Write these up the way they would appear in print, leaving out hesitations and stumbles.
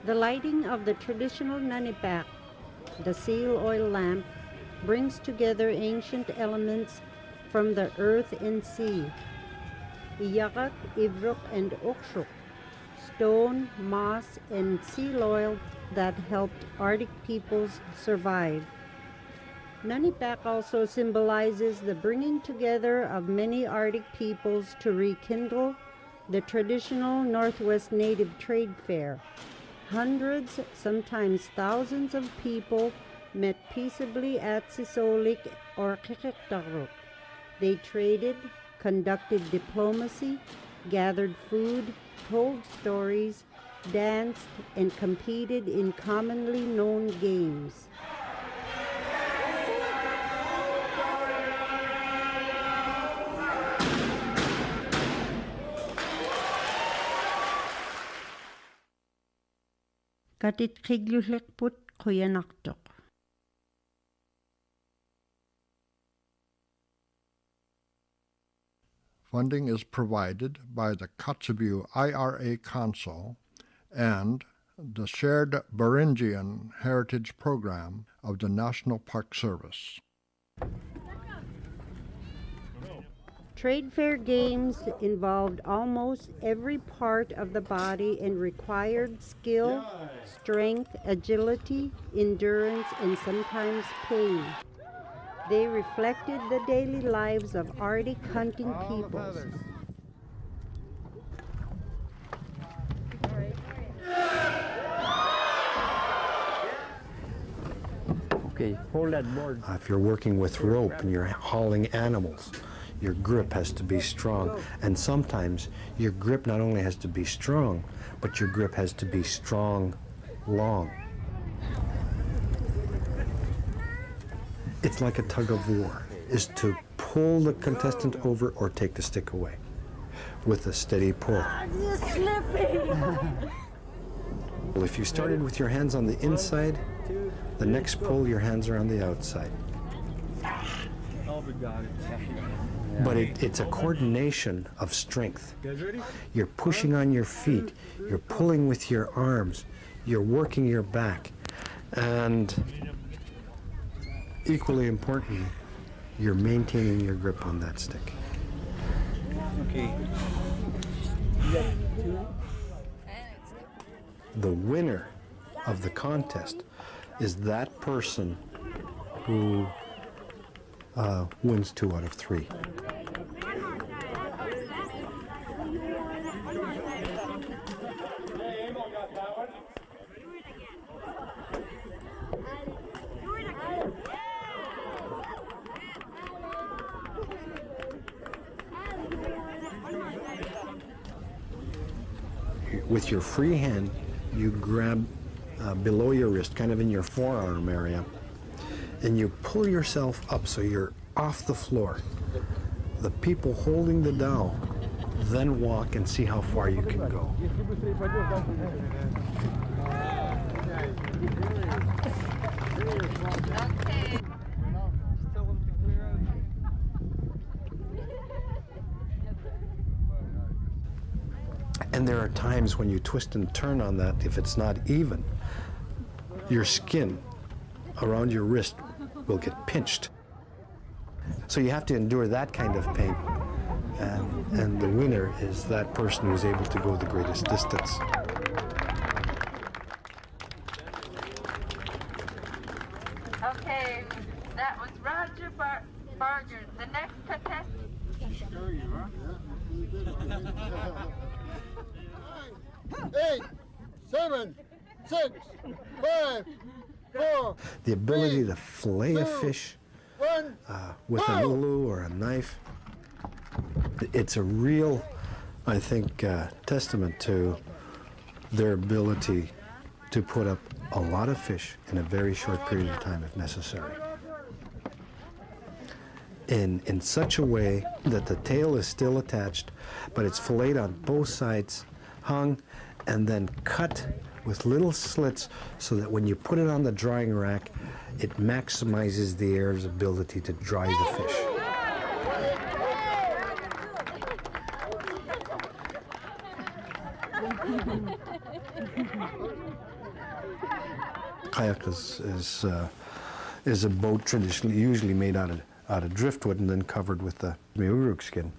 The lighting of the traditional nanipak, the seal oil lamp, brings together ancient elements from the earth and sea. Quyanaqtuq, and Ukshuk, stone, moss, and seal oil that helped Arctic peoples survive. Nanipak also symbolizes the bringing together of many Arctic peoples to rekindle the traditional Northwest Native Trade Fair. Hundreds, sometimes thousands of people met peaceably at Sisolik or Katitqiglugligput. They traded, conducted diplomacy, gathered food, told stories, danced, and competed in commonly known games. Katitqiglugligput, Quyanaqtuq. Funding is provided by the Kotzebue IRA Council and the Shared Beringian Heritage Program of the National Park Service. Trade fair games involved almost every part of the body and required skill, strength, agility, endurance, and sometimes pain. They reflected the daily lives of Arctic hunting peoples. Okay, hold that board. If you're working with rope and you're hauling animals, your grip has to be strong. And sometimes your grip not only has to be strong, but your grip has to be strong, long. It's like a tug of war, is to pull the contestant over or take the stick away with a steady pull. You're slipping! Well, if you started with your hands on the inside, the next pull, your hands are on the outside. But it's a coordination of strength. You're pushing on your feet, you're pulling with your arms, you're working your back, and equally important, you're maintaining your grip on that stick. Okay. The winner of the contest is that person who wins 2 out of 3. With your free hand, you grab below your wrist, kind of in your forearm area, and you pull yourself up so you're off the floor. The people holding the dowel then walk and see how far you can go. And there are times when you twist and turn on that, if it's not even, your skin around your wrist will get pinched. So you have to endure that kind of pain. And the winner is that person who's able to go the greatest distance. Okay, that was Roger Barger. The next contestant. 8, 7, 6, 5, 4. The ability to fillet a fish with a lulu or a knife. It's a real, I think, testament to their ability to put up a lot of fish in a very short period of time if necessary. In such a way that the tail is still attached, but it's filleted on both sides, hung, and then cut with little slits so that when you put it on the drying rack, it maximizes the air's ability to dry the fish. Kayak is a boat traditionally, usually made out of driftwood and then covered with the uruk skin.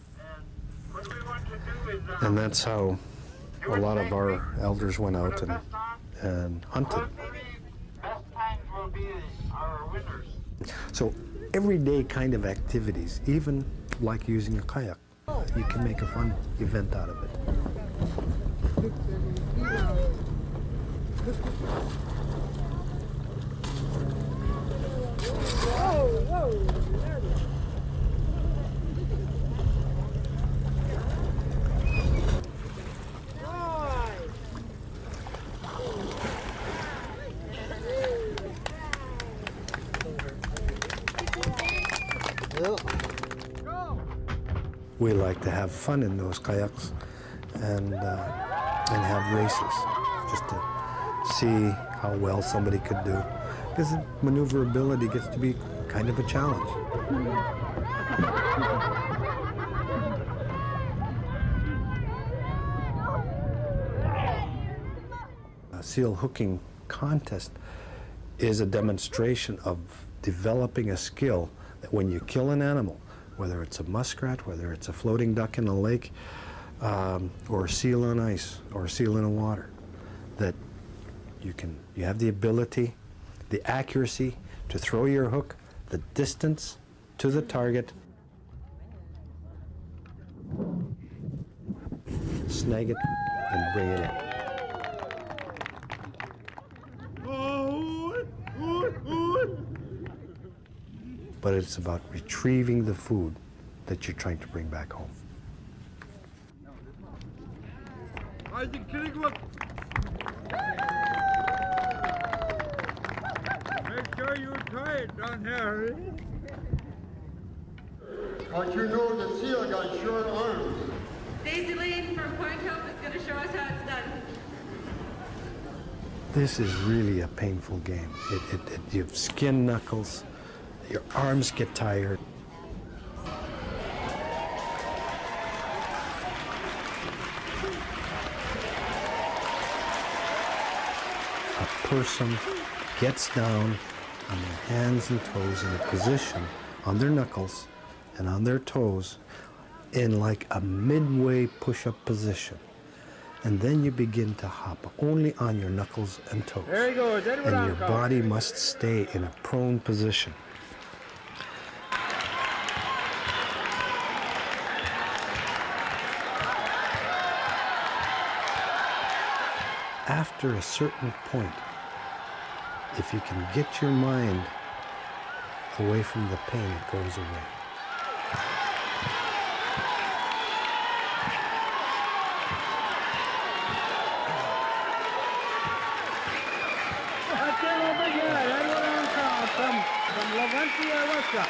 And that's how a lot of our elders went out and hunted. So everyday kind of activities, even like using a kayak, you can make a fun event out of it. We like to have fun in those kayaks and have races, just to see how well somebody could do. Because maneuverability gets to be kind of a challenge. A seal hooking contest is a demonstration of developing a skill that when you kill an animal, whether it's a muskrat, whether it's a floating duck in a lake, or a seal on ice, or a seal in the water, that you have the ability, the accuracy to throw your hook, the distance to the target, snag it, and bring it in. But it's about retrieving the food that you're trying to bring back home. Make sure you tie it down there. But you know the seal got short arms. Daisy Lane from Quyanaqtuq is going to show us how it's done. This is really a painful game. You have skin knuckles, your arms get tired. A person gets down on their hands and toes in a position on their knuckles and on their toes in like a midway push-up position. And then you begin to hop only on your knuckles and toes. There you go. That's what And I'm your calling. body must stay in a prone position. After a certain point, if you can get your mind away from the pain, it goes away. That's it over here. That's what I'm calling from Levantia, Russia.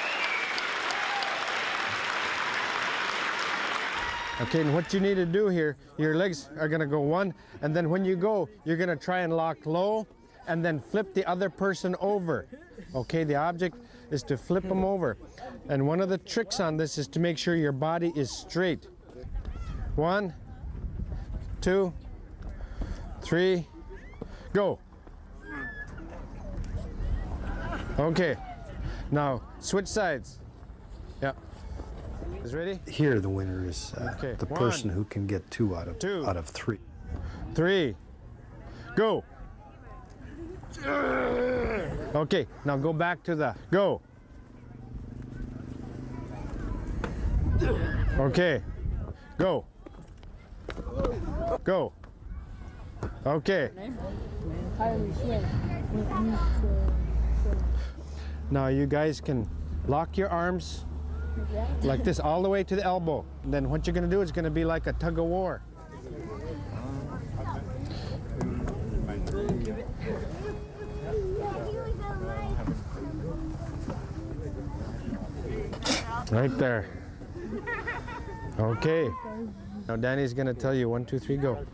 Okay, and what you need to do here, your legs are gonna go one, and then when you go, you're gonna try and lock low, and then flip the other person over. Okay, the object is to flip them over. And one of the tricks on this is to make sure your body is straight. 1, 2, 3, go. Okay, now switch sides. Yeah. Is ready? Here, the winner is Okay, the 1, person who can get 2 out 2. of 3. 3, go. Okay, now go back to the go. Okay, go. Go. Okay. Now you guys can lock your arms like this all the way to the elbow. And then what you're gonna do is gonna be like a tug of war. Right there. Okay. Now Danny's gonna tell you 1, 2, 3, go.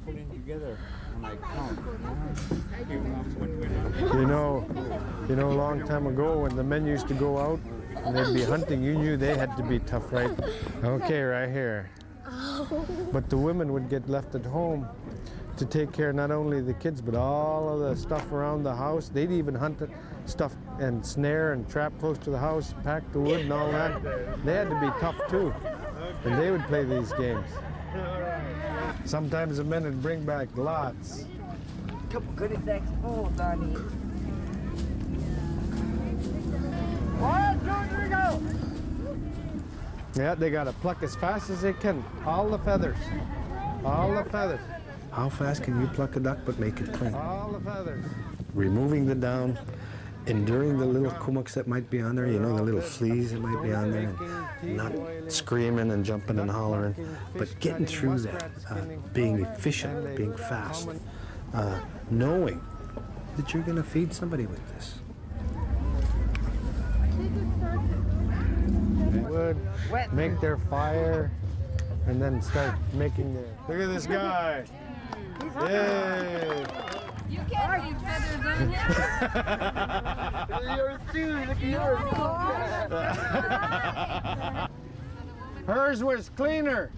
You know, a long time ago when the men used to go out and they'd be hunting, you knew they had to be tough, right? Okay, right here. But the women would get left at home to take care not only of the kids, but all of the stuff around the house. They'd even hunt stuff and snare and trap close to the house, pack the wood and all that. They had to be tough too, and they would play these games. Sometimes the men would bring back lots. Couple goodie sacks full, Donnie. 1, 2, 3, go! Yeah, they gotta pluck as fast as they can. All the feathers. All the feathers. How fast can you pluck a duck but make it clean? All the feathers. Removing the down, enduring the little kumuks that might be on there, you know, the little fleas that might be on there, and not screaming and jumping and hollering, but getting through that, being efficient, being fast, knowing that you're going to feed somebody with this. Would make their fire and then start making their... Look at this guy. Yay! You can't leave feathers on him. Yours too, look at yours. Hers was cleaner.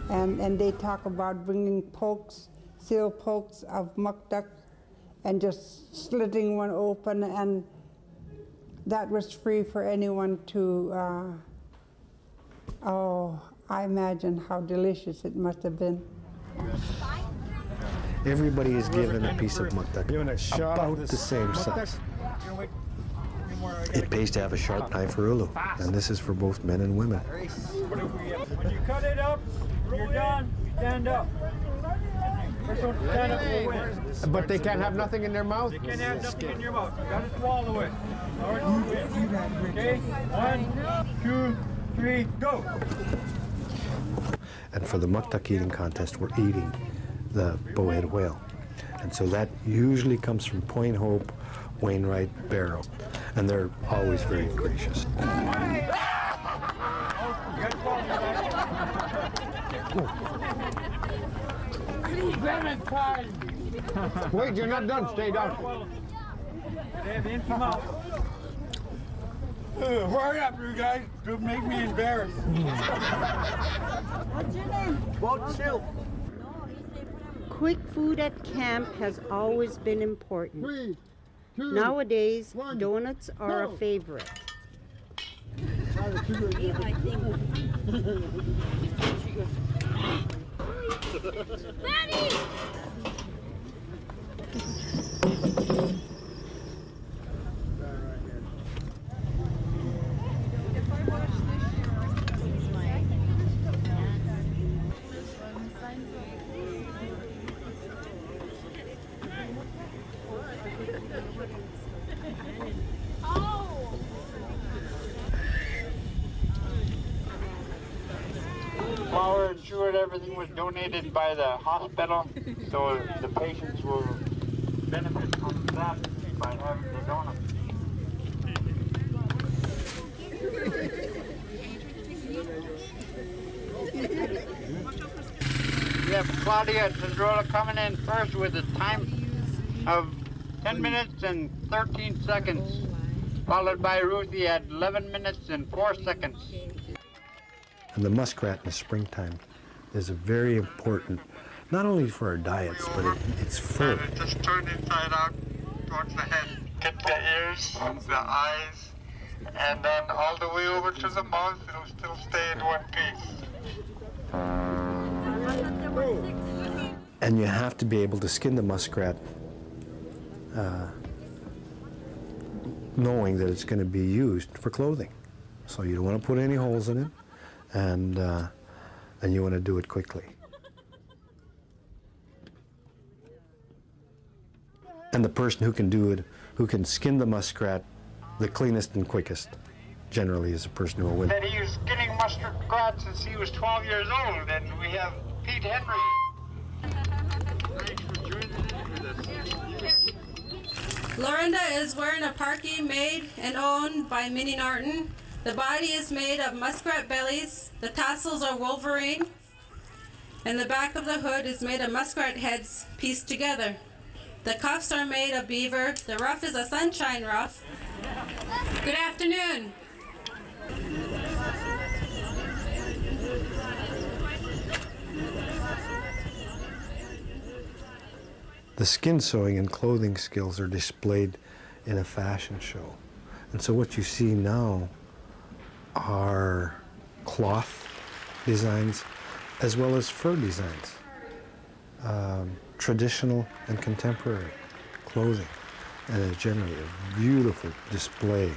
And they talk about bringing pokes, seal pokes of muck duck, and just slitting one open, and that was free for anyone to, oh, I imagine how delicious it must have been. Everybody is given a piece of muck duck Given a shot of about this the same muck duck. size. It pays to have a sharp knife or ulu, and this is for both men and women. When you cut it up, you're done, you stand up. First one to stand up will win. But they can't have nothing in their mouth? You can't have nothing in your mouth. You gotta swallow it. Or you win. Okay? 1, 2, 3, go! And for the muck duck eating contest, we're eating the bowhead whale. And so that usually comes from Point Hope, Wainwright, Barrow. And they're always very gracious. Wait, you're not done. Stay down. They have empty mouth. Hurry up, you guys. Don't make me embarrassed. What's your name? Well, chill. Quick food at camp has always been important. Nowadays, donuts are a favorite. Maddie! Flour ensured everything was donated by the hospital, so the patients will benefit from that by having the donut. We have Claudia Tendrola coming in first with a time of 10 minutes and 13 seconds, followed by Ruthie at 11 minutes and 4 seconds. And the muskrat in the springtime is a very important, not only for our diets, but it's fur. Just turn inside out towards the head. Get the ears, the eyes, and then all the way over to the mouth. It'll still stay in one piece. And you have to be able to skin the muskrat knowing that it's going to be used for clothing. So you don't want to put any holes in it, and you want to do it quickly. And the person who can do it, who can skin the muskrat the cleanest and quickest, generally is the person who will win. That he was skinning muskrat since he was 12 years old, and we have Pete Henry. Lorinda is wearing a parkie made and owned by Minnie Norton. The body is made of muskrat bellies, the tassels are wolverine, and the back of the hood is made of muskrat heads pieced together. The cuffs are made of beaver. The ruff is a sunshine ruff. Good afternoon. The skin sewing and clothing skills are displayed in a fashion show. And so what you see now are cloth designs as well as fur designs, traditional and contemporary clothing, and generally a beautiful display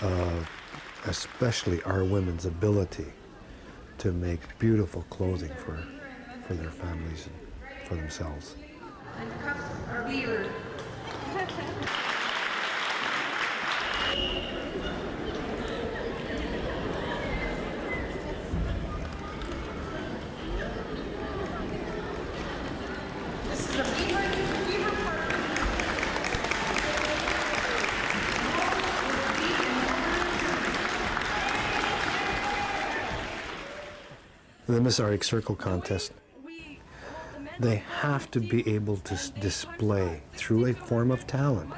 of especially our women's ability to make beautiful clothing for their families and for themselves. And cups are weird. This is a beaver park. The Miss Arctic Circle contest, they have to be able to display through a form of talent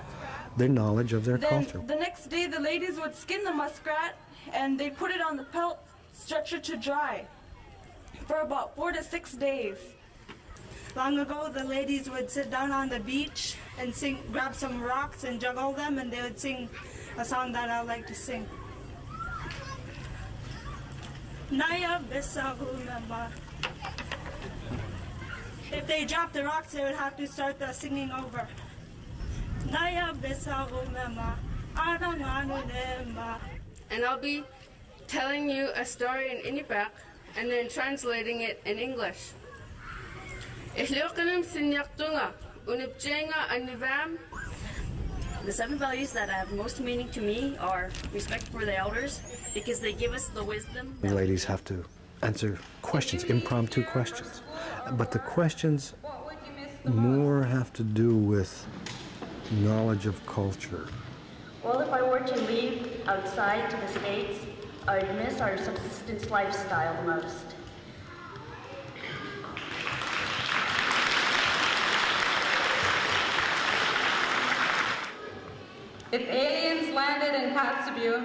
their knowledge of their culture. The next day the ladies would skin the muskrat and they put it on the pelt stretcher to dry for about 4 to 6 days. Long ago, the ladies would sit down on the beach and sing, grab some rocks and juggle them, and they would sing a song that I like to sing. Naya Bisahulama. If they dropped the rocks, they would have to start the singing over. Naya Bisahulama. And I'll be telling you a story in Inupiaq and then translating it in English. The 7 values that have most meaning to me are respect for the elders, because they give us the wisdom. The ladies have to answer questions, impromptu questions. But the questions more have to do with knowledge of culture. Well, if I were to leave outside to the States, I'd miss our subsistence lifestyle the most. If aliens landed in Kotzebue,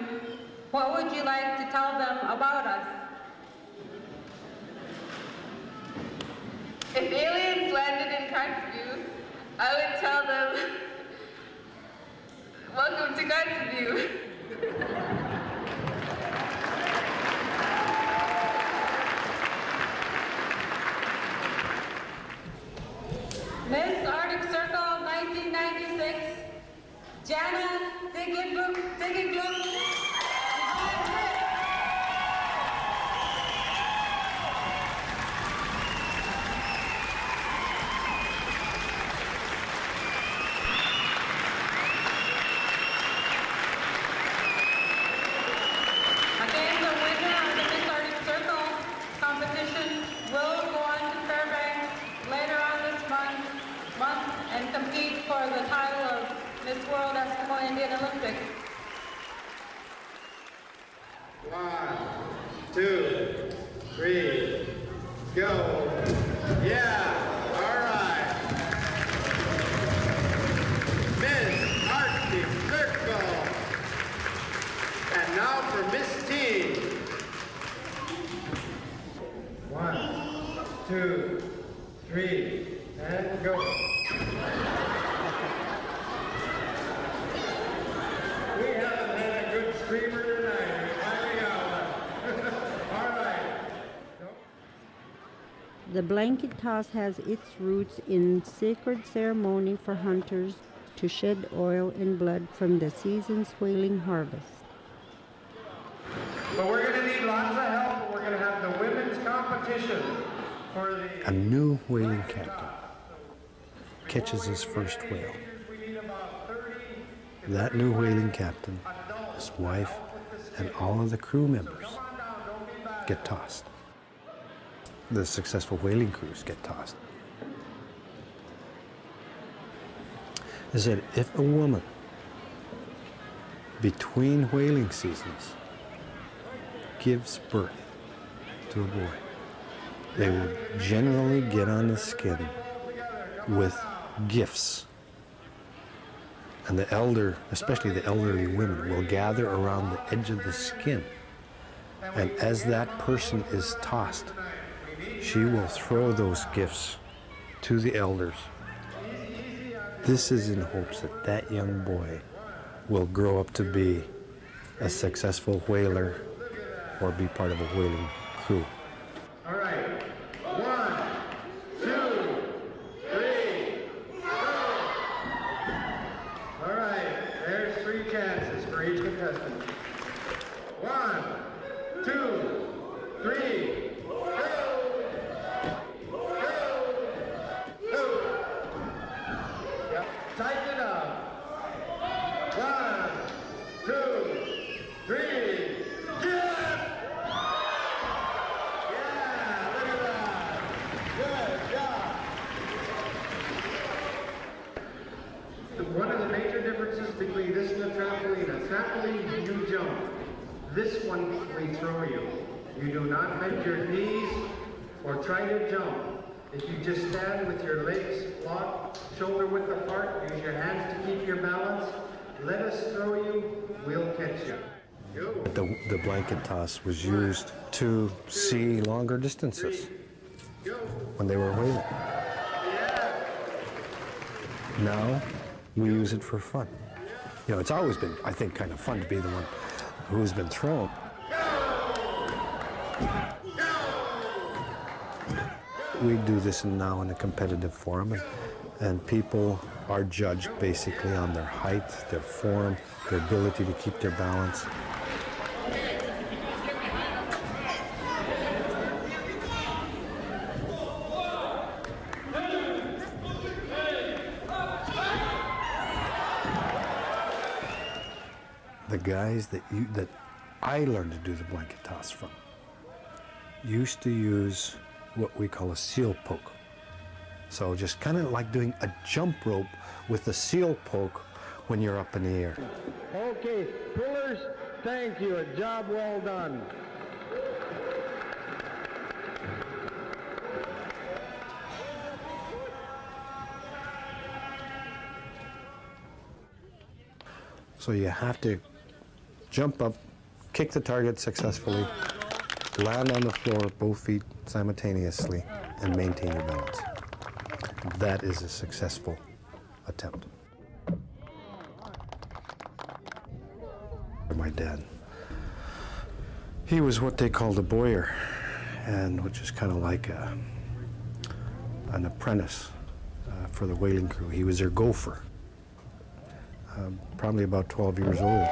what would you like to tell them about us? If aliens landed in Kotzebue, I would tell them, welcome to Kotzebue. Miss Arctic Circle 1996, Katitqiglugligput. Again, the winner of the Miss Arctic Circle competition will go on to Fairbanks later on this month and compete for the title of Miss World Eskimo Indian Olympics. 1, 2, 3, go. Yeah, all right. Miss Arctic Circle. And now for Miss Teen. 1, 2, 3, and go. We haven't had a good streamer tonight. Finally got one. All right. The blanket toss has its roots in sacred ceremony for hunters to shed oil and blood from the season's whaling harvest. But we're going to need lots of help. We're going to have the women's competition for the... A new whaling captain catches his first whale. That new whaling captain, his wife, and all of the crew members get tossed. The successful whaling crews get tossed. Is that if a woman between whaling seasons gives birth to a boy, they will generally get on the skin with gifts. And the elder, especially the elderly women, will gather around the edge of the skin. And as that person is tossed, she will throw those gifts to the elders This is in hopes that that young boy will grow up to be a successful whaler or be part of a whaling crew. All right. 1, 2, 3, go! All right. There's 3 chances for each contestant. 1, 2, 3, go! Yep. Tighten it up. 1, 2, 3, get! One of the major differences between this and a trampoline, you jump. This one, we throw you. You do not bend your knees or try to jump. If you just stand with your legs locked, shoulder width apart, use your hands to keep your balance, let us throw you, we'll catch you. The blanket toss was used to see longer distances when they were whaling. Now, we use it for fun. You know, it's always been, I think, kind of fun to be the one who's been thrown. We do this now in a competitive forum, and people are judged basically on their height, their form, their ability to keep their balance. The guys that I learned to do the blanket toss from used to use what we call a seal poke. So just kind of like doing a jump rope with a seal poke when you're up in the air. Okay, pullers, thank you. A job well done. So you have to jump up, kick the target successfully, land on the floor with both feet simultaneously, and maintain your balance. That is a successful attempt. My dad, he was what they called a boyer, and which is kind of like an apprentice for the whaling crew. He was their gopher, probably about 12 years old.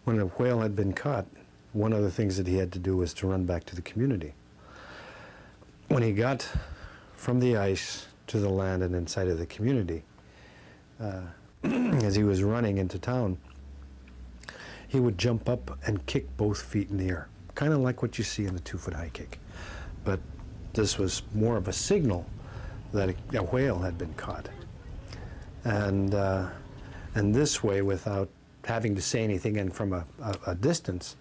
When a whale had been caught, one of the things that he had to do was to run back to the community. When he got from the ice to the land and inside of the community, as he was running into town, he would jump up and kick both feet in the air, kind of like what you see in the 2-foot high kick. But this was more of a signal that a whale had been caught. And this way, without having to say anything and from a distance,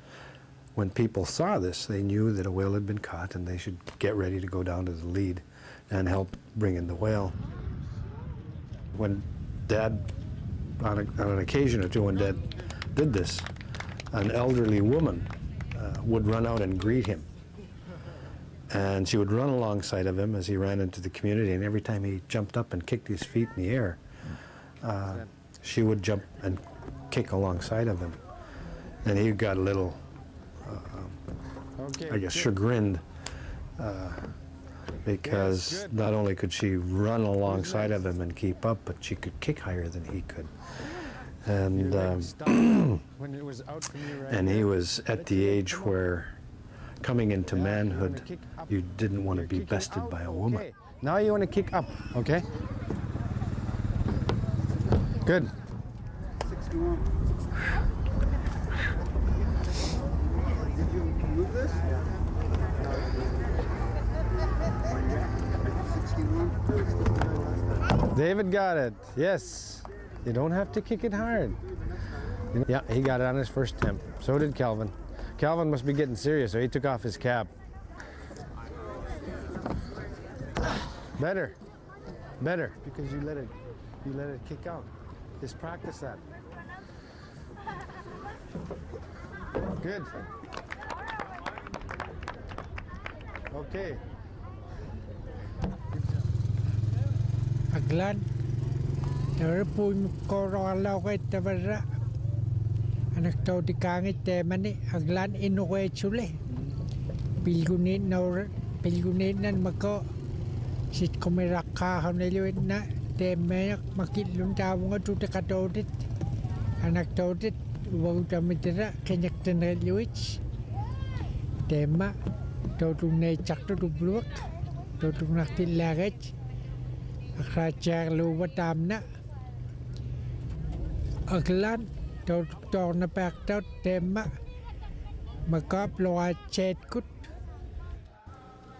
when people saw this, they knew that a whale had been caught and they should get ready to go down to the lead and help bring in the whale. When Dad, on an occasion or two when Dad did this, an elderly woman would run out and greet him. And she would run alongside of him as he ran into the community, and every time he jumped up and kicked his feet in the air, she would jump and kick alongside of him. And he got a little, I guess, chagrined because not only could she run alongside of him and keep up, but she could kick higher than he could. And and he was at the age where, coming into manhood, you didn't want to be bested by a woman. Now you want to kick up, okay? Good. 61. Did you move this? David got it. Yes. You don't have to kick it hard. Yeah, he got it on his first attempt. So did Calvin. Calvin must be getting serious, so he took off his cap. Better. Better, because you let it kick out. Just practice that. Good. Okay. aglan Terpun korala tavara anakto di kangit temani aglan inuwe chule pilgunit nan mako sit kumiraka hamneliwit na temayak makilun tawang tutakatodit anaktodit waudamitira kenyaktaneliwit tema totung ne chakto dubluak totung naktil lagaj akrajar luwatamna aglan totung na paktot tema makap loa chet kut.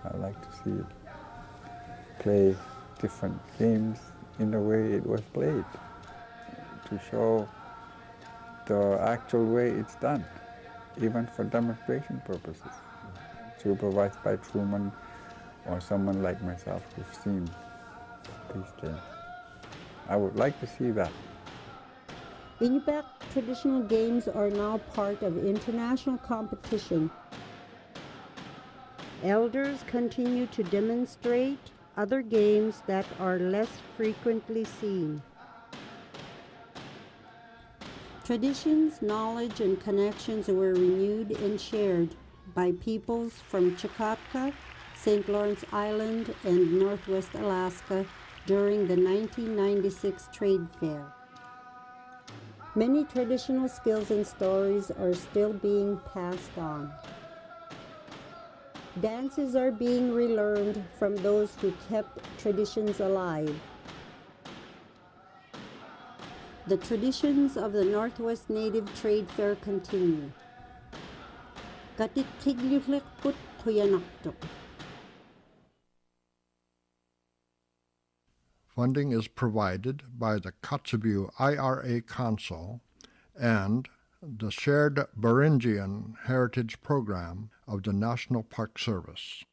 I like to see it play different games in the way it was played, to show the actual way it's done, even for demonstration purposes. Supervised by Truman or someone like myself who've seen these games. I would like to see that. Inupiaq traditional games are now part of international competition. Elders continue to demonstrate other games that are less frequently seen. Traditions, knowledge, and connections were renewed and shared by peoples from Chukotka, St. Lawrence Island, and Northwest Alaska during the 1996 trade fair. Many traditional skills and stories are still being passed on. Dances are being relearned from those who kept traditions alive. The traditions of the Northwest Native Trade Fair continue. Katitqiglugligput, Quyanaqtuq. Funding is provided by the Kotzebue IRA Council and the Shared Beringian Heritage Program of the National Park Service.